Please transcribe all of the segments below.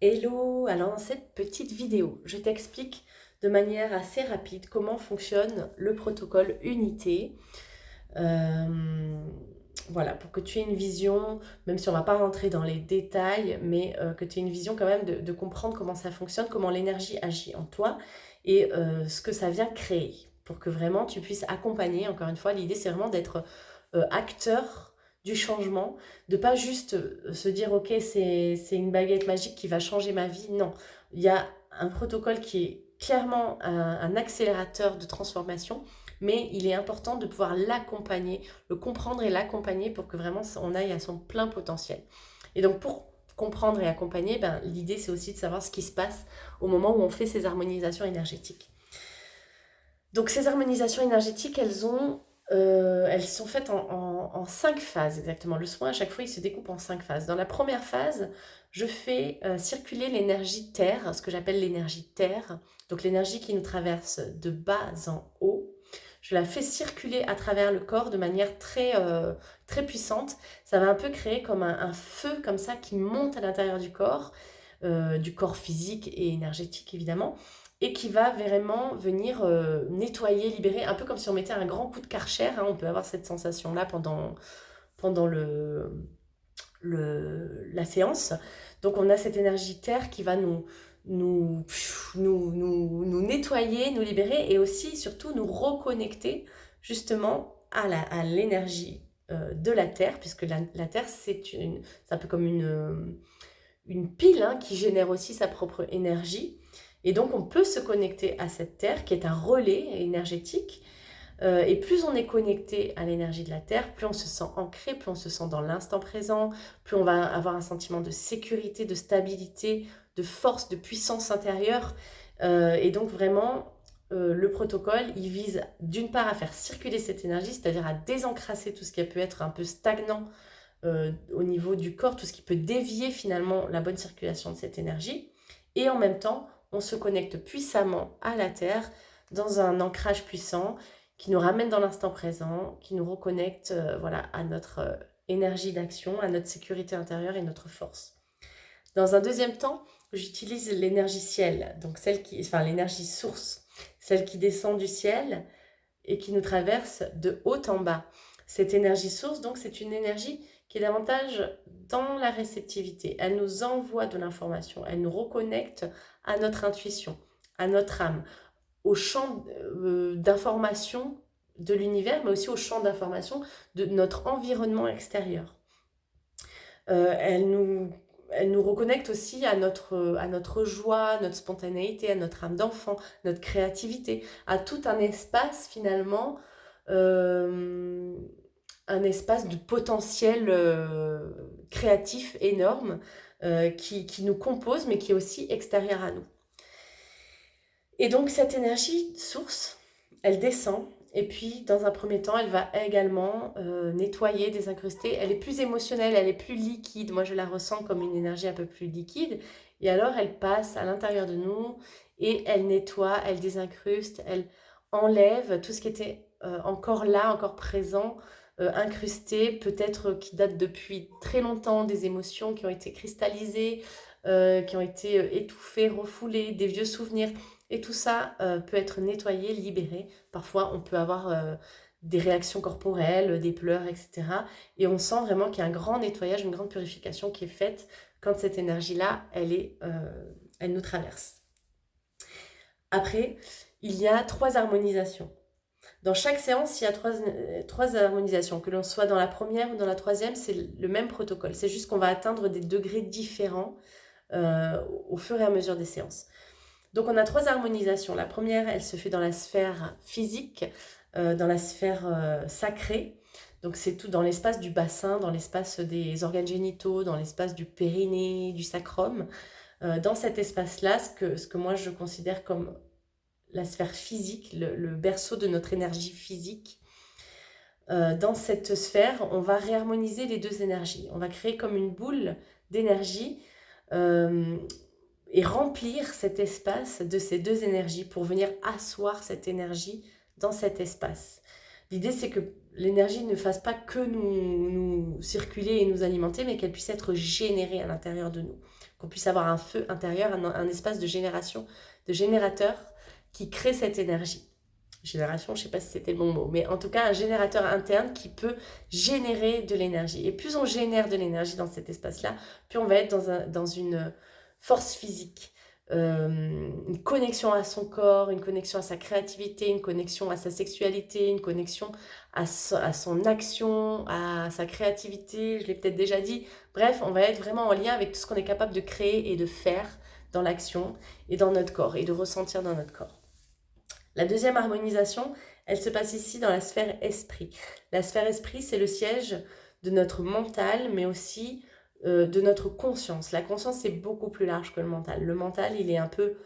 Hello, alors dans cette petite vidéo, je t'explique de manière assez rapide comment fonctionne le protocole Unité. Euh, voilà, pour que tu aies une vision, même si on ne va pas rentrer dans les détails, mais que tu aies une vision quand même de comprendre comment ça fonctionne, comment l'énergie agit en toi et ce que ça vient créer, pour que vraiment tu puisses accompagner. Encore une fois, l'idée c'est vraiment d'être acteur du changement, de pas juste se dire ok c'est une baguette magique qui va changer ma vie. Non, il y a un protocole qui est clairement un accélérateur de transformation, mais il est important de pouvoir l'accompagner, le comprendre et l'accompagner pour que vraiment on aille à son plein potentiel. Et donc pour comprendre et accompagner, ben, l'idée c'est aussi de savoir ce qui se passe au moment où on fait ces harmonisations énergétiques. Donc ces harmonisations énergétiques, elles sont faites en 5 phases exactement. Le soin, à chaque fois, il se découpe en 5 phases. Dans la première phase, je fais circuler l'énergie Terre, ce que j'appelle l'énergie Terre. Donc l'énergie qui nous traverse de bas en haut. Je la fais circuler à travers le corps de manière très puissante. Ça va un peu créer comme un feu comme ça qui monte à l'intérieur du corps physique et énergétique évidemment, et qui va vraiment venir nettoyer, libérer, un peu comme si on mettait un grand coup de Karcher, hein. On peut avoir cette sensation-là pendant la séance. Donc on a cette énergie terre qui va nous, nous nettoyer, nous libérer et aussi, surtout, nous reconnecter justement à l'énergie de la terre, puisque la terre, c'est un peu comme une pile, hein, qui génère aussi sa propre énergie. Et donc, on peut se connecter à cette terre qui est un relais énergétique. Et plus on est connecté à l'énergie de la terre, plus on se sent ancré, plus on se sent dans l'instant présent, plus on va avoir un sentiment de sécurité, de stabilité, de force, de puissance intérieure. Et donc, vraiment, le protocole, il vise d'une part à faire circuler cette énergie, c'est-à-dire à désencrasser tout ce qui a pu être un peu stagnant au niveau du corps, tout ce qui peut dévier finalement la bonne circulation de cette énergie. Et en même temps, on se connecte puissamment à la Terre dans un ancrage puissant qui nous ramène dans l'instant présent, qui nous reconnecte voilà, à notre énergie d'action, à notre sécurité intérieure et notre force. Dans un deuxième temps, j'utilise l'énergie ciel, donc l'énergie source, celle qui descend du ciel et qui nous traverse de haut en bas. Cette énergie source, donc, c'est une énergie qui est davantage dans la réceptivité. Elle nous envoie de l'information, elle nous reconnecte à notre intuition, à notre âme, au champ d'information de l'univers, mais aussi au champ d'information de notre environnement extérieur. Elle nous reconnecte aussi à notre joie, notre spontanéité, à notre âme d'enfant, notre créativité, à tout un espace finalement, euh, un espace de potentiel créatif énorme qui nous compose mais qui est aussi extérieur à nous. Et donc cette énergie source, elle descend et puis dans un premier temps, elle va également nettoyer, désincruster. Elle est plus émotionnelle, elle est plus liquide. Moi, je la ressens comme une énergie un peu plus liquide. Et alors, elle passe à l'intérieur de nous et elle nettoie, elle désincruste, elle enlève tout ce qui était encore là, encore présent, incrusté, peut-être qui date depuis très longtemps, des émotions qui ont été cristallisées, qui ont été étouffées, refoulées, des vieux souvenirs. Et tout ça peut être nettoyé, libéré. Parfois, on peut avoir des réactions corporelles, des pleurs, etc. Et on sent vraiment qu'il y a un grand nettoyage, une grande purification qui est faite quand cette énergie-là, elle nous traverse. Après, il y a 3 harmonisations. Dans chaque séance, il y a trois harmonisations. Que l'on soit dans la première ou dans la troisième, c'est le même protocole. C'est juste qu'on va atteindre des degrés différents au fur et à mesure des séances. Donc on a 3 harmonisations. La première, elle se fait dans la sphère physique, dans la sphère sacrée. Donc c'est tout dans l'espace du bassin, dans l'espace des organes génitaux, dans l'espace du périnée, du sacrum. Dans cet espace-là, ce que moi je considère comme la sphère physique, le berceau de notre énergie physique. Dans cette sphère, on va réharmoniser les deux énergies. On va créer comme une boule d'énergie euh, et remplir cet espace de ces deux énergies pour venir asseoir cette énergie dans cet espace. L'idée, c'est que l'énergie ne fasse pas que nous circuler et nous alimenter, mais qu'elle puisse être générée à l'intérieur de nous. Qu'on puisse avoir un feu intérieur, un espace de génération, de générateur qui crée cette énergie. Génération, je ne sais pas si c'était le bon mot, mais en tout cas un générateur interne qui peut générer de l'énergie. Et plus on génère de l'énergie dans cet espace-là, plus on va être dans une force physique. Une connexion à son corps, une connexion à sa créativité, une connexion à sa sexualité, une connexion à son action, à sa créativité, je l'ai peut-être déjà dit. Bref, on va être vraiment en lien avec tout ce qu'on est capable de créer et de faire dans l'action et dans notre corps et de ressentir dans notre corps. La deuxième harmonisation, elle se passe ici dans la sphère esprit. La sphère esprit, c'est le siège de notre mental, mais aussi de notre conscience. La conscience, c'est beaucoup plus large que le mental. Le mental, il est un peu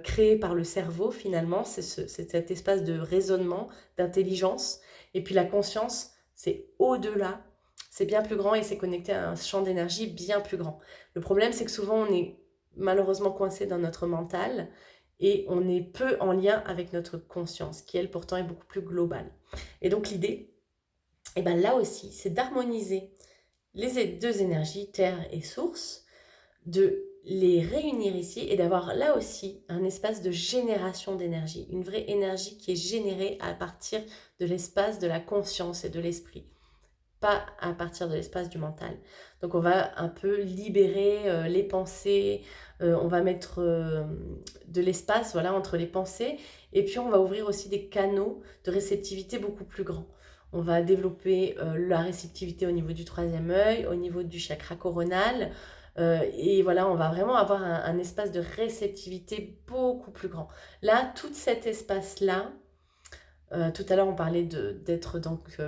créé par le cerveau, finalement. C'est cet espace de raisonnement, d'intelligence. Et puis la conscience, c'est au-delà. C'est bien plus grand et c'est connecté à un champ d'énergie bien plus grand. Le problème, c'est que souvent, on est malheureusement coincé dans notre mental et on est peu en lien avec notre conscience, qui, elle, pourtant, est beaucoup plus globale. Et donc, l'idée, là aussi, c'est d'harmoniser les deux énergies, terre et source, de les réunir ici et d'avoir là aussi un espace de génération d'énergie, une vraie énergie qui est générée à partir de l'espace de la conscience et de l'esprit, pas à partir de l'espace du mental. Donc on va un peu libérer les pensées, on va mettre de l'espace entre les pensées et puis on va ouvrir aussi des canaux de réceptivité beaucoup plus grands. On va développer la réceptivité au niveau du troisième œil, au niveau du chakra coronal. Et voilà, on va vraiment avoir un espace de réceptivité beaucoup plus grand. Là, tout cet espace-là, tout à l'heure on parlait d'être donc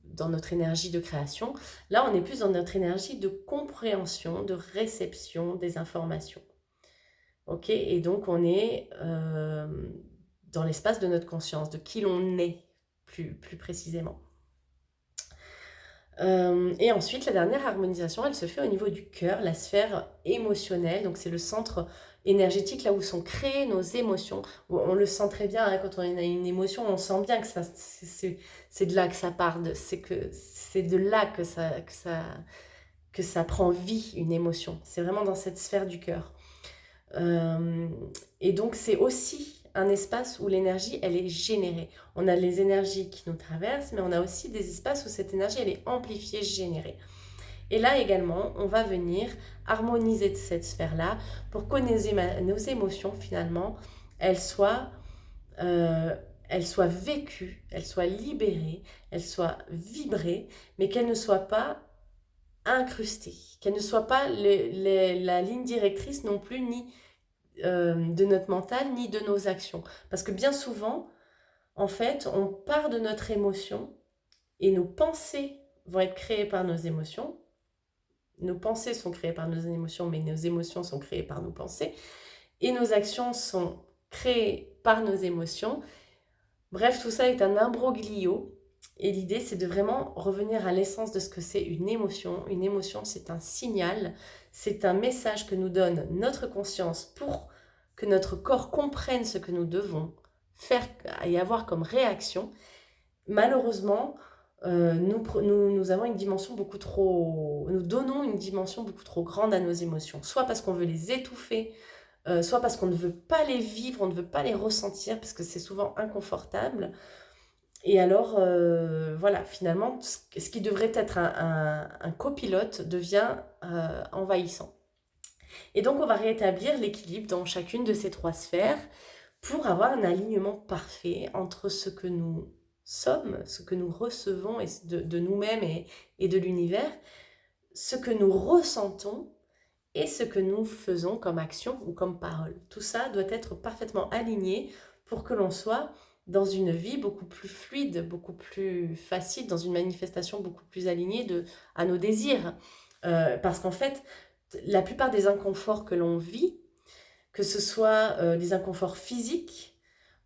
dans notre énergie de création. Là, on est plus dans notre énergie de compréhension, de réception des informations. Ok, et donc on est dans l'espace de notre conscience, de qui l'on est plus précisément. Et ensuite, la dernière harmonisation, elle se fait au niveau du cœur, la sphère émotionnelle. Donc, c'est le centre énergétique, là où sont créées nos émotions. On le sent très bien, hein, quand on a une émotion, on sent bien que c'est de là que ça part, c'est de là que ça prend vie, une émotion. C'est vraiment dans cette sphère du cœur. Et donc, c'est aussi un espace où l'énergie, elle est générée. On a les énergies qui nous traversent, mais on a aussi des espaces où cette énergie, elle est amplifiée, générée. Et là également, on va venir harmoniser cette sphère-là pour que nos émotions, finalement, elles soient vécues, elles soient libérées, elles soient vibrées, mais qu'elles ne soient pas incrustées, qu'elles ne soient pas la ligne directrice non plus, ni de notre mental ni de nos actions. Parce que bien souvent, en fait, on part de notre émotion et nos pensées vont être créées par nos émotions. Nos pensées sont créées par nos émotions, mais nos émotions sont créées par nos pensées. Et nos actions sont créées par nos émotions. Bref, tout ça est un imbroglio. Et l'idée, c'est de vraiment revenir à l'essence de ce que c'est une émotion. Une émotion, c'est un signal, c'est un message que nous donne notre conscience pour que notre corps comprenne ce que nous devons faire et avoir comme réaction. Malheureusement, nous avons une dimension beaucoup trop... Nous donnons une dimension beaucoup trop grande à nos émotions. Soit parce qu'on veut les étouffer, soit parce qu'on ne veut pas les vivre, on ne veut pas les ressentir, parce que c'est souvent inconfortable. Et alors, finalement, ce qui devrait être un copilote devient envahissant. Et donc, on va rétablir l'équilibre dans chacune de ces trois sphères pour avoir un alignement parfait entre ce que nous sommes, ce que nous recevons de nous-mêmes et de l'univers, ce que nous ressentons et ce que nous faisons comme action ou comme parole. Tout ça doit être parfaitement aligné pour que l'on soit dans une vie beaucoup plus fluide, beaucoup plus facile, dans une manifestation beaucoup plus alignée à nos désirs. Parce qu'en fait, la plupart des inconforts que l'on vit, que ce soit des inconforts physiques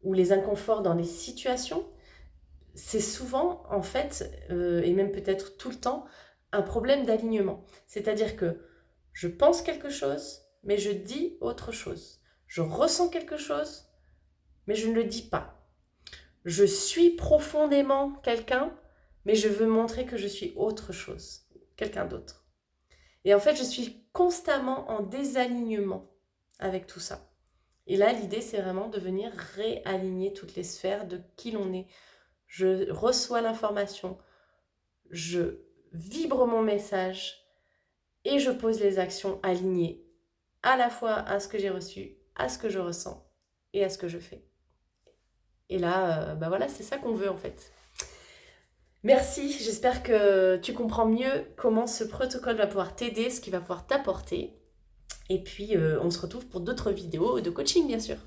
ou les inconforts dans les situations, c'est souvent, en fait, et même peut-être tout le temps, un problème d'alignement. C'est-à-dire que je pense quelque chose, mais je dis autre chose. Je ressens quelque chose, mais je ne le dis pas. Je suis profondément quelqu'un, mais je veux montrer que je suis autre chose, quelqu'un d'autre. Et en fait, je suis constamment en désalignement avec tout ça. Et là, l'idée, c'est vraiment de venir réaligner toutes les sphères de qui l'on est. Je reçois l'information, je vibre mon message et je pose les actions alignées à la fois à ce que j'ai reçu, à ce que je ressens et à ce que je fais. Et là, bah voilà, c'est ça qu'on veut en fait. Merci, j'espère que tu comprends mieux comment ce protocole va pouvoir t'aider, ce qu'il va pouvoir t'apporter. Et puis, on se retrouve pour d'autres vidéos de coaching, bien sûr.